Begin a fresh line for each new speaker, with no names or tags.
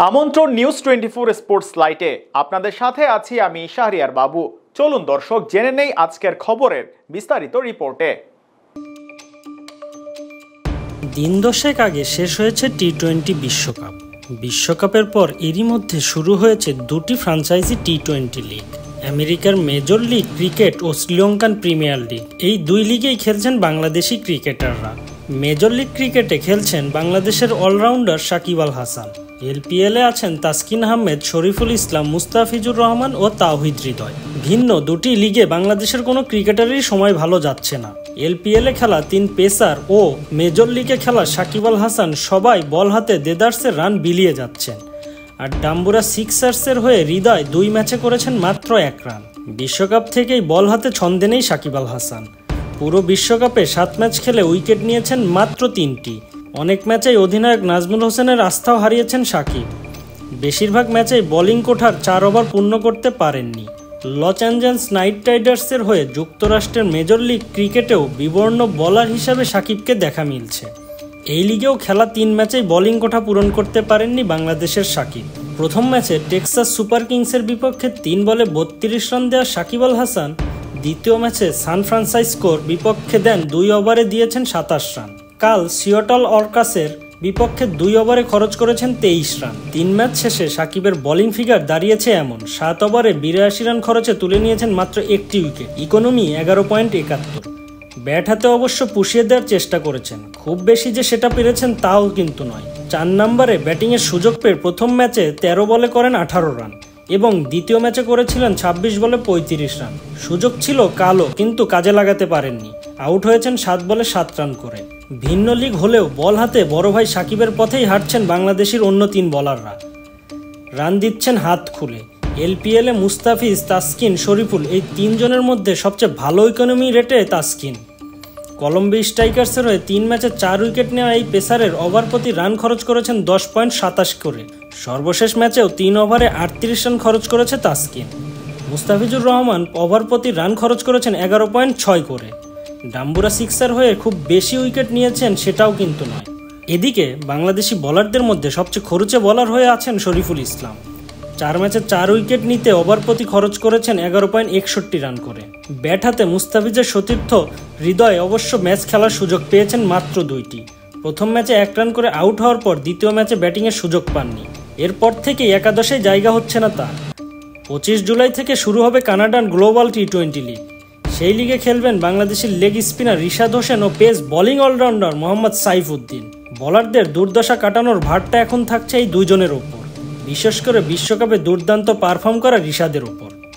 আমন্ত্রণ news 24 sports লাইটে আপনাদের সাথে আছি আমি শাহরিয়ার বাবু। চলুন দর্শক জেনে নেই আজকের খবরের বিস্তারিত রিপোর্টে।
দিন দশেক আগে শেষ হয়েছে টি-20 বিশ্বকাপ। বিশ্বকাপের পর এরই মধ্যে শুরু হয়েছে দুটি ফ্র্যাঞ্চাইজি টি-20 লিগ, আমেরিকার মেজর লিগ ক্রিকেট ও শ্রীলঙ্কান প্রিমিয়ার লিগ। এই দুই লিগেই খেলছেন বাংলাদেশি ক্রিকেটাররা। মেজর লিগ ক্রিকেটে খেলছেন বাংলাদেশের অলরাউন্ডার সাকিব আল হাসান। এলপিএলে আছেন তাসকিন আহমেদ, শরীফুল ইসলাম, মুস্তাফিজুর রহমান ও তাওহিদ হৃদয়। ভিন্ন দুটি লিগে বাংলাদেশের কোনো ক্রিকেটারেরই সময় ভালো যাচ্ছে না। এলপিএলে খেলা 3 পেসার ও মেজর লিগে খেলা সাকিব আল হাসান সবাই বল হাতে দেদারসের রান বিলিয়ে যাচ্ছেন। আর ডাম্বুরা সিক্সার্সের হয়ে হৃদয় 2 ম্যাচে করেছেন মাত্র 1 রান। বিশ্বকাপ থেকেই বল হাতে ছন্দে নেই সাকিব আল হাসান। পুরো বিশ্বকাপে 7 ম্যাচ খেলে উইকেট নিয়েছেন মাত্র 3টি। অনেক ম্যাচেই অধিনায়ক নাজমুল হোসেনের আস্থাও হারিয়েছেন সাকিব। বেশিরভাগ ম্যাচেই বোলিং কোঠার 4 ওভার পূর্ণ করতে পারেননি। লস অ্যাঞ্জেলস নাইট রাইডার্সের হয়ে যুক্তরাষ্ট্রের মেজর লিগ ক্রিকেটেও বিবর্ণ বোলার হিসাবে সাকিবকে দেখা মিলছে। এই লিগেও খেলা 3 ম্যাচেই বোলিং কোঠা পূরণ করতে পারেননি বাংলাদেশের সাকিব। প্রথম ম্যাচে টেক্সাস সুপার কিংসের বিপক্ষে 3 বলে 32 রান দেওয়া সাকিব আল হাসান দ্বিতীয় ম্যাচে সান ফ্রান্সিসকোর বিপক্ষে দেন 2 ওভারে দিয়েছেন 27 রান। কাল সিয়াটল অর্কাসের বিপক্ষে 2 ওভারে খরচ করেছেন 23 রান। 3 ম্যাচ শেষে সাকিবের বোলিং ফিগার দাঁড়িয়েছে এমন: 7 ওভারে 82 রান খরচে তুলে নিয়েছেন মাত্র 1টি উইকেট, ইকোনমি 11.71। ব্যাট হাতে অবশ্য পুষিয়ে দেওয়ার চেষ্টা করেছেন, খুব বেশি যে সেটা পেরেছেন তাও কিন্তু নয়। 4 নম্বরে ব্যাটিংয়ের সুযোগ পেয়ে প্রথম ম্যাচে 13 বলে করেন 18 রান এবং দ্বিতীয় ম্যাচে করেছিলেন 26 বলে 35 রান। সুযোগ ছিল কালো, কিন্তু কাজে লাগাতে পারেননি। আউট হয়েছেন 7 বলে 7 রান করে। ভিন্ন লিগ হলেও বল হাতে বড় ভাই সাকিবের পথেই হাঁটছেন বাংলাদেশের অন্য 3 বোলাররা। রান দিচ্ছেন হাত খুলে। এলপিএলে মুস্তাফিজ, তাসকিন, শরীফুল এই 3 জনের মধ্যে সবচেয়ে ভালো ইকোনমি রেটে তাসকিন। কলম্বিয়া স্ট্রাইকার্সের হয়ে 3 ম্যাচে 4 উইকেট নেওয়া এই পেসারের ওভার প্রতি রান খরচ করেছেন 10.27 করে। সর্বশেষ ম্যাচেও 3 ওভারে 38 রান খরচ করেছে তাসকিন। মুস্তাফিজুর রহমান ওভার প্রতি রান খরচ করেছেন 11.6 করে। ডাম্বুরা সিক্সার হয়ে খুব বেশি উইকেট নিয়েছেন সেটাও কিন্তু নয়। এদিকে বাংলাদেশি বোলারদের মধ্যে সবচেয়ে খরুচে বোলার হয়ে আছেন শরীফুল ইসলাম। 4 ম্যাচে 4 উইকেট নিতে ওভার প্রতি খরচ করেছেন 11.61 রান করে। ব্যাট হাতে মুস্তাফিজের সতীর্থ হৃদয় অবশ্য ম্যাচ খেলার সুযোগ পেয়েছেন মাত্র 2টি। প্রথম ম্যাচে 1 রান করে আউট হওয়ার পর দ্বিতীয় ম্যাচে ব্যাটিংয়ের সুযোগ পাননি। এরপর থেকে একাদশে জায়গা হচ্ছে না তার। 25 জুলাই থেকে শুরু হবে কানাডান গ্লোবাল টি-20 লিগ। সেই লিগে খেলবেন বাংলাদেশের লেগ স্পিনার রিশাদ হোসেন ও pace bowling allrounder Mohammad Saifuddin. বোলারদের দুর্দশা কাটানোর ভারটা এখন থাকছে এই 2 জনের ওপর, বিশেষ করে বিশ্বকাপে দুর্দান্ত পারফর্ম করা রিশাদের ওপর।